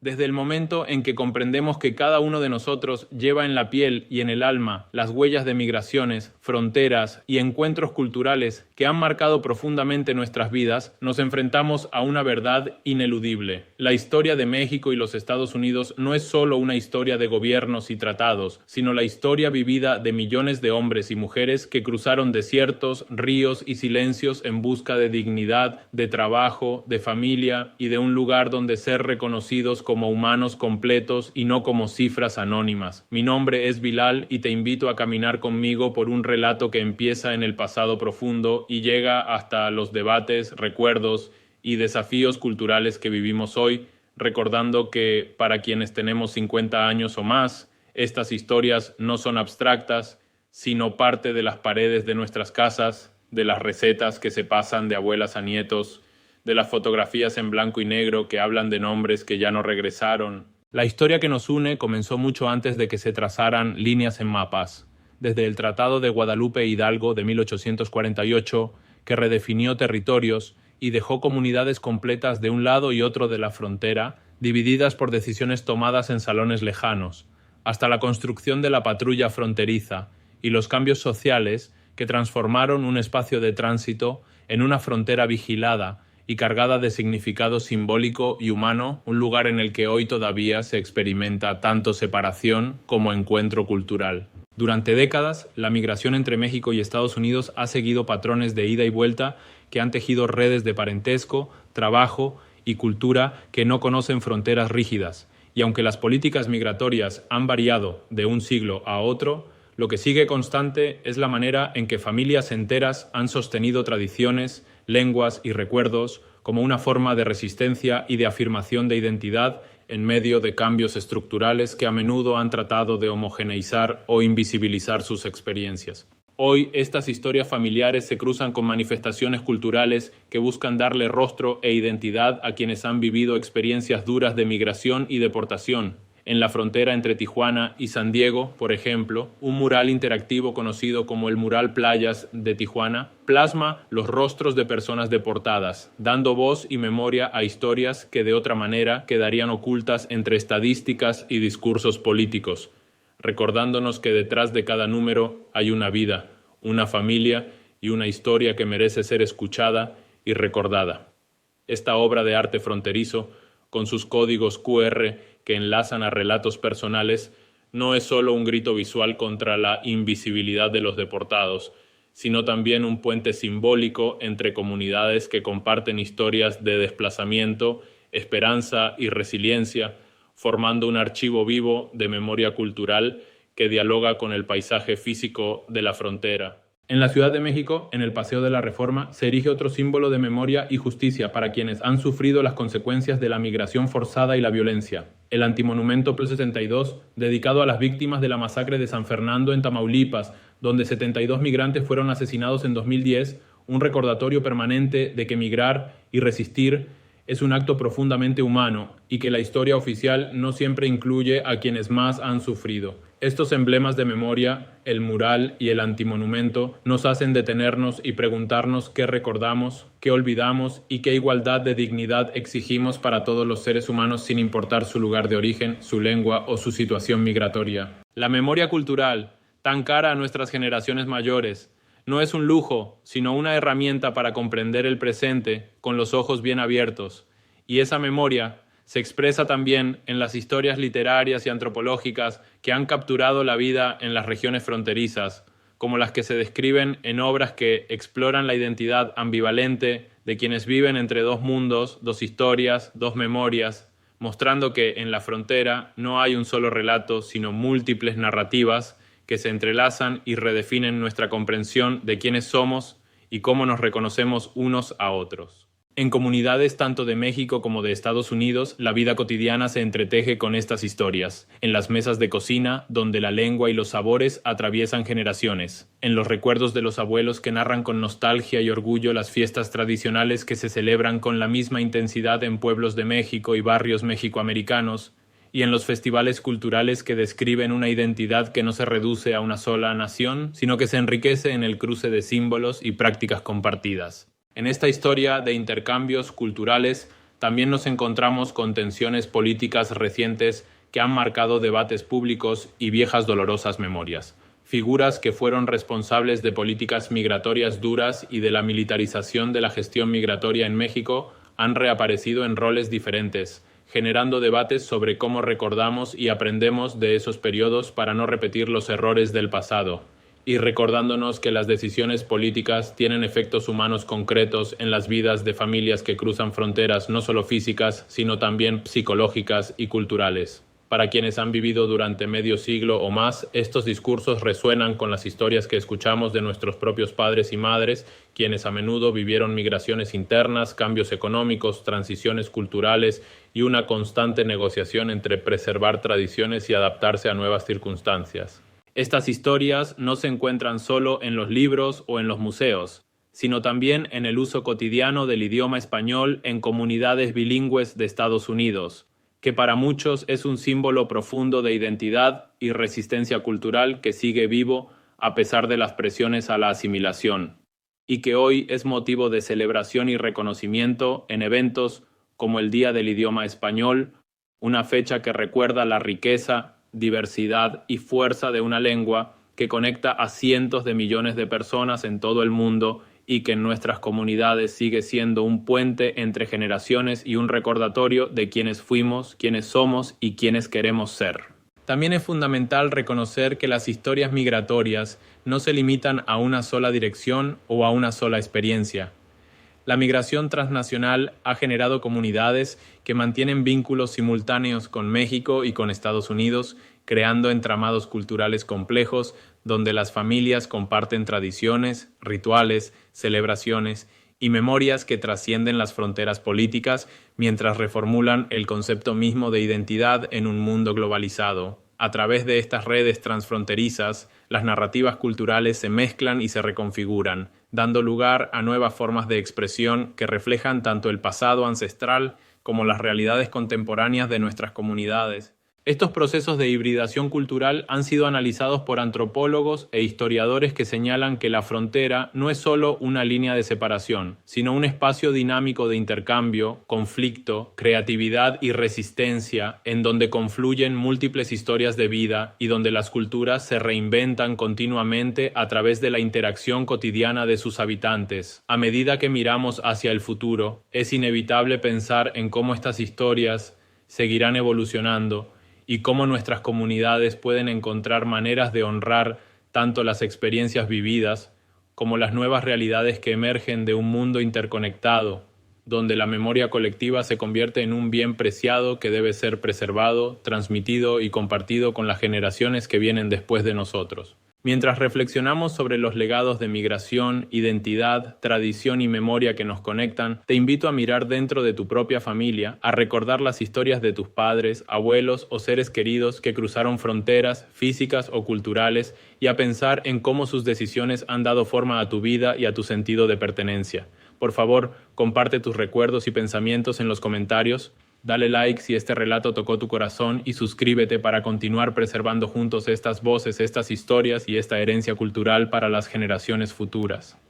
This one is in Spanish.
Desde el momento en que comprendemos que cada uno de nosotros lleva en la piel y en el alma las huellas de migraciones, fronteras y encuentros culturales que han marcado profundamente nuestras vidas, nos enfrentamos a una verdad ineludible. La historia de México y los Estados Unidos no es solo una historia de gobiernos y tratados, sino la historia vivida de millones de hombres y mujeres que cruzaron desiertos, ríos y silencios en busca de dignidad, de trabajo, de familia y de un lugar donde ser reconocidos como humanos completos y no como cifras anónimas. Mi nombre es Bilal y te invito a caminar conmigo por un relato que empieza en el pasado profundo y llega hasta los debates, recuerdos y desafíos culturales que vivimos hoy, recordando que para quienes tenemos 50 años o más, estas historias no son abstractas, sino parte de las paredes de nuestras casas, de las recetas que se pasan de abuelas a nietos, de las fotografías en blanco y negro que hablan de nombres que ya no regresaron. La historia que nos une comenzó mucho antes de que se trazaran líneas en mapas, desde el Tratado de Guadalupe Hidalgo de 1848, que redefinió territorios y dejó comunidades completas de un lado y otro de la frontera, divididas por decisiones tomadas en salones lejanos, hasta la construcción de la patrulla fronteriza y los cambios sociales que transformaron un espacio de tránsito en una frontera vigilada y cargada de significado simbólico y humano, un lugar en el que hoy todavía se experimenta tanto separación como encuentro cultural. Durante décadas, la migración entre México y Estados Unidos ha seguido patrones de ida y vuelta que han tejido redes de parentesco, trabajo y cultura que no conocen fronteras rígidas. Y aunque las políticas migratorias han variado de un siglo a otro, lo que sigue constante es la manera en que familias enteras han sostenido tradiciones, lenguas y recuerdos como una forma de resistencia y de afirmación de identidad en medio de cambios estructurales que a menudo han tratado de homogeneizar o invisibilizar sus experiencias. Hoy, estas historias familiares se cruzan con manifestaciones culturales que buscan darle rostro e identidad a quienes han vivido experiencias duras de migración y deportación. En la frontera entre Tijuana y San Diego, por ejemplo, un mural interactivo conocido como el Mural Playas de Tijuana plasma los rostros de personas deportadas, dando voz y memoria a historias que de otra manera quedarían ocultas entre estadísticas y discursos políticos, recordándonos que detrás de cada número hay una vida, una familia y una historia que merece ser escuchada y recordada. Esta obra de arte fronterizo, con sus códigos QR que enlazan a relatos personales, no es solo un grito visual contra la invisibilidad de los deportados, sino también un puente simbólico entre comunidades que comparten historias de desplazamiento, esperanza y resiliencia, formando un archivo vivo de memoria cultural que dialoga con el paisaje físico de la frontera. En la Ciudad de México, en el Paseo de la Reforma, se erige otro símbolo de memoria y justicia para quienes han sufrido las consecuencias de la migración forzada y la violencia. El antimonumento Plus 72, dedicado a las víctimas de la masacre de San Fernando en Tamaulipas, donde 72 migrantes fueron asesinados en 2010, un recordatorio permanente de que migrar y resistir es un acto profundamente humano y que la historia oficial no siempre incluye a quienes más han sufrido. Estos emblemas de memoria, el mural y el antimonumento, nos hacen detenernos y preguntarnos qué recordamos, qué olvidamos y qué igualdad de dignidad exigimos para todos los seres humanos sin importar su lugar de origen, su lengua o su situación migratoria. La memoria cultural, tan cara a nuestras generaciones mayores, no es un lujo, sino una herramienta para comprender el presente con los ojos bien abiertos. Y esa memoria se expresa también en las historias literarias y antropológicas que han capturado la vida en las regiones fronterizas, como las que se describen en obras que exploran la identidad ambivalente de quienes viven entre dos mundos, dos historias, dos memorias, mostrando que en la frontera no hay un solo relato, sino múltiples narrativas que se entrelazan y redefinen nuestra comprensión de quiénes somos y cómo nos reconocemos unos a otros. En comunidades tanto de México como de Estados Unidos, la vida cotidiana se entreteje con estas historias. En las mesas de cocina, donde la lengua y los sabores atraviesan generaciones. En los recuerdos de los abuelos que narran con nostalgia y orgullo las fiestas tradicionales que se celebran con la misma intensidad en pueblos de México y barrios mexicoamericanos. Y en los festivales culturales que describen una identidad que no se reduce a una sola nación, sino que se enriquece en el cruce de símbolos y prácticas compartidas. En esta historia de intercambios culturales también nos encontramos con tensiones políticas recientes que han marcado debates públicos y viejas dolorosas memorias. Figuras que fueron responsables de políticas migratorias duras y de la militarización de la gestión migratoria en México han reaparecido en roles diferentes, generando debates sobre cómo recordamos y aprendemos de esos periodos para no repetir los errores del pasado, y recordándonos que las decisiones políticas tienen efectos humanos concretos en las vidas de familias que cruzan fronteras no solo físicas, sino también psicológicas y culturales. Para quienes han vivido durante medio siglo o más, estos discursos resuenan con las historias que escuchamos de nuestros propios padres y madres, quienes a menudo vivieron migraciones internas, cambios económicos, transiciones culturales y una constante negociación entre preservar tradiciones y adaptarse a nuevas circunstancias. Estas historias no se encuentran solo en los libros o en los museos, sino también en el uso cotidiano del idioma español en comunidades bilingües de Estados Unidos, que para muchos es un símbolo profundo de identidad y resistencia cultural que sigue vivo a pesar de las presiones a la asimilación, y que hoy es motivo de celebración y reconocimiento en eventos como el Día del Idioma Español, una fecha que recuerda la riqueza, diversidad y fuerza de una lengua que conecta a cientos de millones de personas en todo el mundo y que en nuestras comunidades sigue siendo un puente entre generaciones y un recordatorio de quiénes fuimos, quiénes somos y quiénes queremos ser. También es fundamental reconocer que las historias migratorias no se limitan a una sola dirección o a una sola experiencia. La migración transnacional ha generado comunidades que mantienen vínculos simultáneos con México y con Estados Unidos, creando entramados culturales complejos donde las familias comparten tradiciones, rituales, celebraciones y memorias que trascienden las fronteras políticas mientras reformulan el concepto mismo de identidad en un mundo globalizado. A través de estas redes transfronterizas, las narrativas culturales se mezclan y se reconfiguran, dando lugar a nuevas formas de expresión que reflejan tanto el pasado ancestral como las realidades contemporáneas de nuestras comunidades. Estos procesos de hibridación cultural han sido analizados por antropólogos e historiadores que señalan que la frontera no es solo una línea de separación, sino un espacio dinámico de intercambio, conflicto, creatividad y resistencia, en donde confluyen múltiples historias de vida y donde las culturas se reinventan continuamente a través de la interacción cotidiana de sus habitantes. A medida que miramos hacia el futuro, es inevitable pensar en cómo estas historias seguirán evolucionando y cómo nuestras comunidades pueden encontrar maneras de honrar tanto las experiencias vividas como las nuevas realidades que emergen de un mundo interconectado, donde la memoria colectiva se convierte en un bien preciado que debe ser preservado, transmitido y compartido con las generaciones que vienen después de nosotros. Mientras reflexionamos sobre los legados de migración, identidad, tradición y memoria que nos conectan, te invito a mirar dentro de tu propia familia, a recordar las historias de tus padres, abuelos o seres queridos que cruzaron fronteras físicas o culturales y a pensar en cómo sus decisiones han dado forma a tu vida y a tu sentido de pertenencia. Por favor, comparte tus recuerdos y pensamientos en los comentarios. Dale like si este relato tocó tu corazón y suscríbete para continuar preservando juntos estas voces, estas historias y esta herencia cultural para las generaciones futuras.